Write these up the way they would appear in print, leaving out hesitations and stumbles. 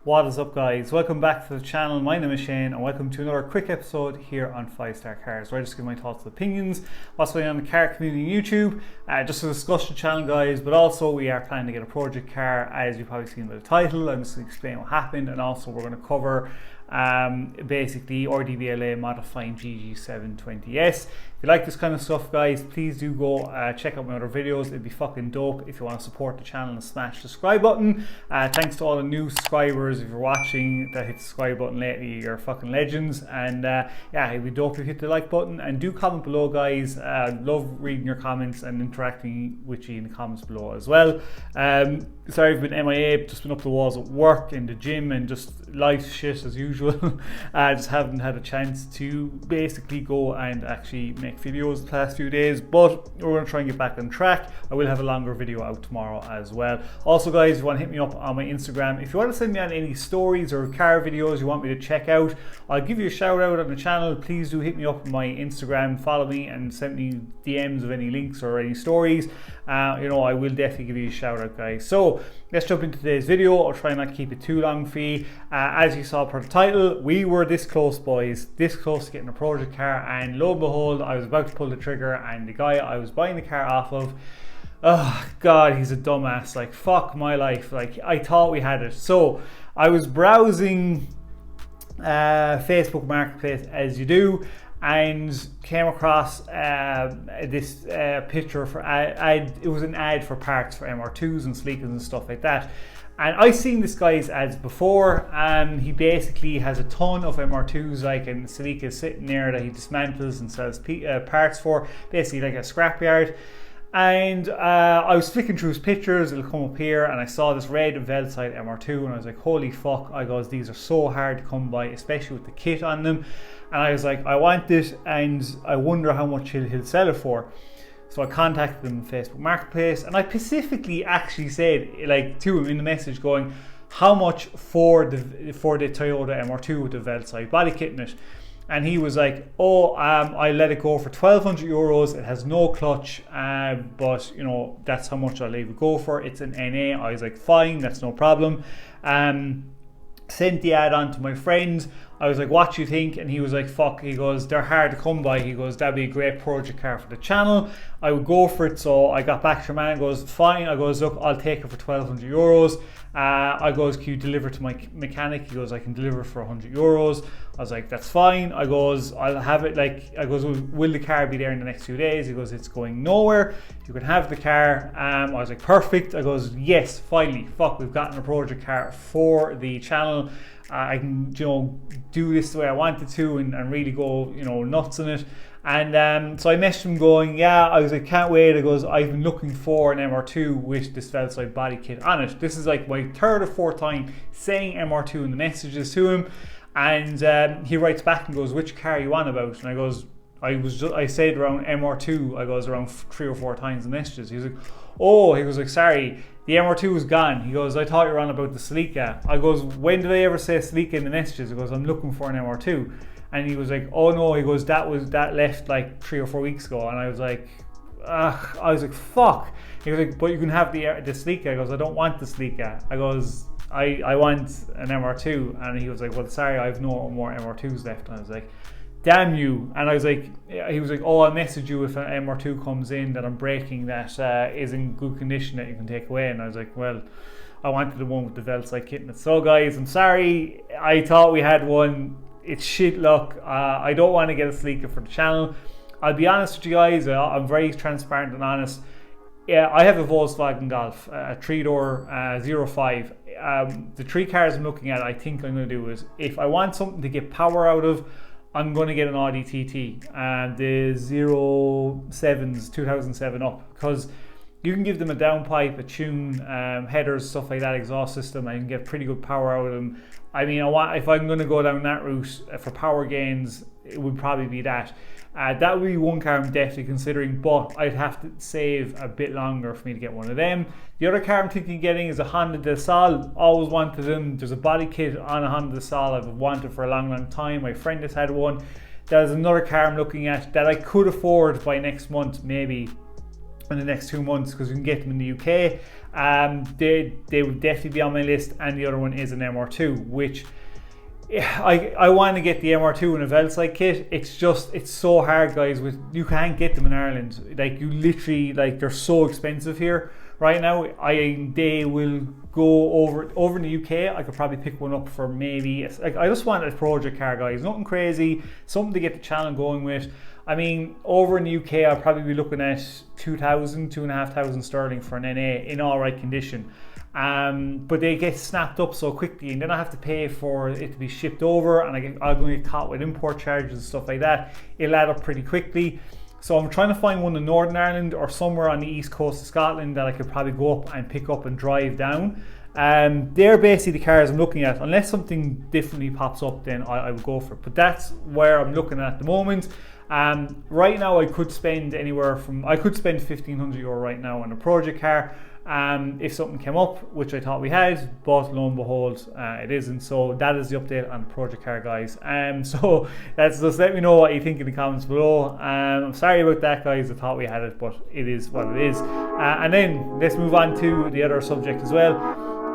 What is up, guys? Welcome back to the channel. My name is Shane and welcome to another quick episode here on 5-Star Cars, where I just give my thoughts and opinions, what's going on in the car community on YouTube, just to discuss the channel, guys. But also we are planning to get a project car, as you've probably seen by the title. I'm just going to explain what happened, and also we're going to cover basically RDBLA modifying Gigi'S 720S. If you like this kind of stuff, guys, please do go check out my other videos. It'd be fucking dope if you want to support the channel and smash the subscribe button. Thanks to all the new subscribers. If you're watching that hit the subscribe button lately, you're fucking legends. And yeah, it'd be dope if you hit the like button, and do comment below, guys. Love reading your comments and interacting with you in the comments below as well. Sorry I've been MIA, just been up the walls at work, in the gym, and just life shit as usual. I just haven't had a chance to basically go and actually make videos the past few days, but we're going to try and get back on track. I will have a longer video out tomorrow as well. Also, guys, if you want to hit me up on my Instagram, if you want to send me on any stories or car videos you want me to check out, I'll give you a shout out on the channel. Please do hit me up on my Instagram, follow me, and send me DMs of any links or any stories. You know, I will definitely give you a shout out, guys. So let's jump into today's video. I'll try not to keep it too long for you. As you saw per the title, we were this close, boys, this close to getting a project car, and lo and behold, I was about to pull the trigger, and the guy I was buying the car off of, oh god, he's a dumbass. Like, fuck my life. Like, I thought we had it. So I was browsing Facebook Marketplace, as you do, and came across this picture for it was an ad for parts for MR2s and Celikas and stuff like that. And I've seen this guy's ads before. He basically has a ton of MR2s, like, and Celikas sitting there that he dismantles and sells parts for, basically like a scrapyard. And I was flicking through his pictures, it'll come up here, and I saw this red Veldside MR2, and I was like, holy fuck, I goes, these are so hard to come by, especially with the kit on them. And I was like, I want this, and I wonder how much he'll sell it for. So I contacted him on Facebook Marketplace, and I specifically actually said, like, to him in the message, going, how much for the Toyota MR2 with the Veldside body kit in it? And he was like, oh, I let it go for 1,200 euros. It has no clutch, but you know, that's how much I'll leave it go for. It's an NA. I was like, fine, that's no problem. Sent the ad on to my friends. I was like, what do you think? And he was like, fuck. He goes, they're hard to come by. He goes, that'd be a great project car for the channel. I would go for it. So I got back to my man. He goes, fine. I goes, look, I'll take it for 1,200 euros. I goes, can you deliver to my mechanic? He goes, I can deliver for 100 euros. I was like, that's fine. I goes, I'll have it, like, I goes, will the car be there in the next few days? He goes, it's going nowhere. You can have the car. I was like, perfect. I goes, yes, finally, fuck, we've gotten a project car for the channel. I can, you know, do this the way I wanted to, and really go, you know, nuts in it. And so I messaged him going, yeah, I was like, can't wait. I goes, I've been looking for an MR2 with this Veldside body kit on it. This is like my third or fourth time saying MR2 in the messages to him. And he writes back and goes, which car are you on about? And I goes, I said around MR2, I goes, around 3 or 4 times in the messages. He was like, oh, he was like, sorry, the MR2 is gone. He goes, I thought you were on about the Celica. I goes, when did I ever say Celica in the messages? He goes, I'm looking for an MR2. And he was like, oh no, he goes, that left like 3 or 4 weeks ago. And I was like, ugh, I was like, fuck. He was like, but you can have the Celica. I goes, I don't want the Celica. I goes, I want an MR2. And he was like, well, sorry, I have no more MR2s left. And I was like, damn you. And I was like, he was like, oh, I'll message you if an MR2 comes in that I'm breaking that is in good condition that you can take away. And I was like, well, I wanted the one with the Veldside kit in it. So guys, I'm sorry, I thought we had one. It's shit luck. I don't want to get a Celica for the channel. I'll be honest with you guys, I'm very transparent and honest. Yeah, I have a Volkswagen Golf, a 3-door 05. The 3 cars I'm looking at, I think I'm going to do is, if I want something to get power out of, I'm going to get an Audi TT, the 07s 2007 up, because you can give them a downpipe, a tune, headers, stuff like that, exhaust system, and you can get pretty good power out of them. I mean, if I'm going to go down that route for power gains, it would probably be that. That would be one car I'm definitely considering, but I'd have to save a bit longer for me to get one of them. The other car I'm thinking of getting is a Honda Del Sol. Always wanted them. There's a body kit on a Honda Del Sol I've wanted for a long time. My friend has had one. There's another car I'm looking at that I could afford by next month, maybe. in the next 2 months because we can get them in the UK. They would definitely be on my list, and the other one is an MR2, which I want to get the MR2 in a Velside kit. It's so hard, guys. You can't get them in Ireland. Like, you literally, like, they're so expensive here right now. They will go over in the UK. I could probably pick one up for maybe, like, I just want a project car, guys. Nothing crazy, something to get the channel going with. I mean, over in the UK, I'll probably be looking at 2,500 sterling for an NA in all right condition. But they get snapped up so quickly, and then I have to pay for it to be shipped over, and I'm going to get caught with import charges and stuff like that. It'll add up pretty quickly. So I'm trying to find one in Northern Ireland or somewhere on the east coast of Scotland that I could probably go up and pick up and drive down. They're basically the cars I'm looking at. Unless something differently pops up, then I would go for it. But that's where I'm looking at the moment. Right now I could spend anywhere from, I could spend €1,500 right now on a project car. If something came up, which I thought we had, but lo and behold, it isn't. So that is the update on the project car, guys. So that's just, let me know what you think in the comments below. I'm sorry about that, guys. I thought we had it, but it is what it is. And then let's move on to the other subject as well.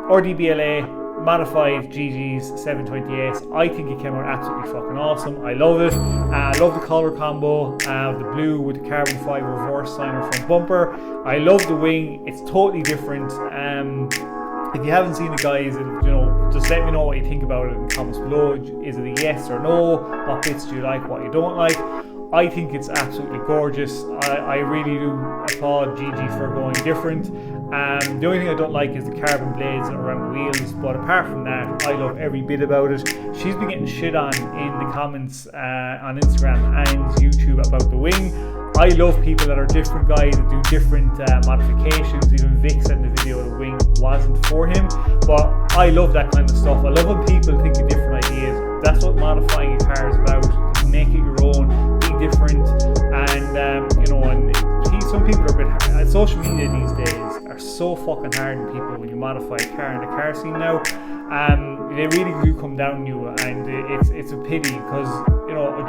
RDBLA modified Gigi'S 720S. I think it came out absolutely fucking awesome. I love it. I love the color combo, the blue with the carbon fiber reverse signer front bumper. I love the wing. It's totally different. If you haven't seen it, guys, just let me know what you think about it in the comments below. Is it a yes or no? What bits do you like, what you don't like? I think it's absolutely gorgeous. I really do applaud Gigi for going different. The only thing I don't like is the carbon blades around the wheels, but apart from that, I love every bit about it. She's been getting shit on in the comments on Instagram and YouTube about the wing. I love people that are different, guys, that do different modifications. Even Vic said in the video the wing wasn't for him, but I love that kind of stuff. I love when people think of different ideas. That's what modifying a car is about. To make it your own, be different, and some people are a bit hard. Social media these days are so fucking hard on people when you modify a car in the car scene now. They really do come down on you, and it's a pity because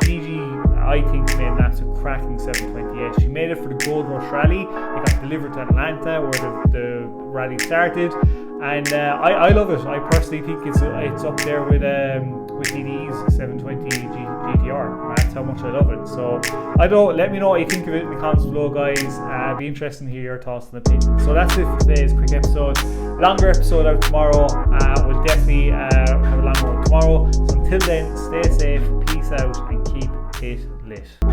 Gigi, I think, made an absolute cracking 720S. She made it for the Gold Rush Rally. It got delivered to Atlanta where the rally started, and I love it. I personally think it's up there with DDE's 720 GTR. That's how much I love it. So let me know what you think of it in the comments below, guys. Be interesting to hear your thoughts and opinions. So that's it for today's quick episode. Longer episode out tomorrow. We'll definitely have a longer one tomorrow. So until then, stay safe, peace out, and keep it lit.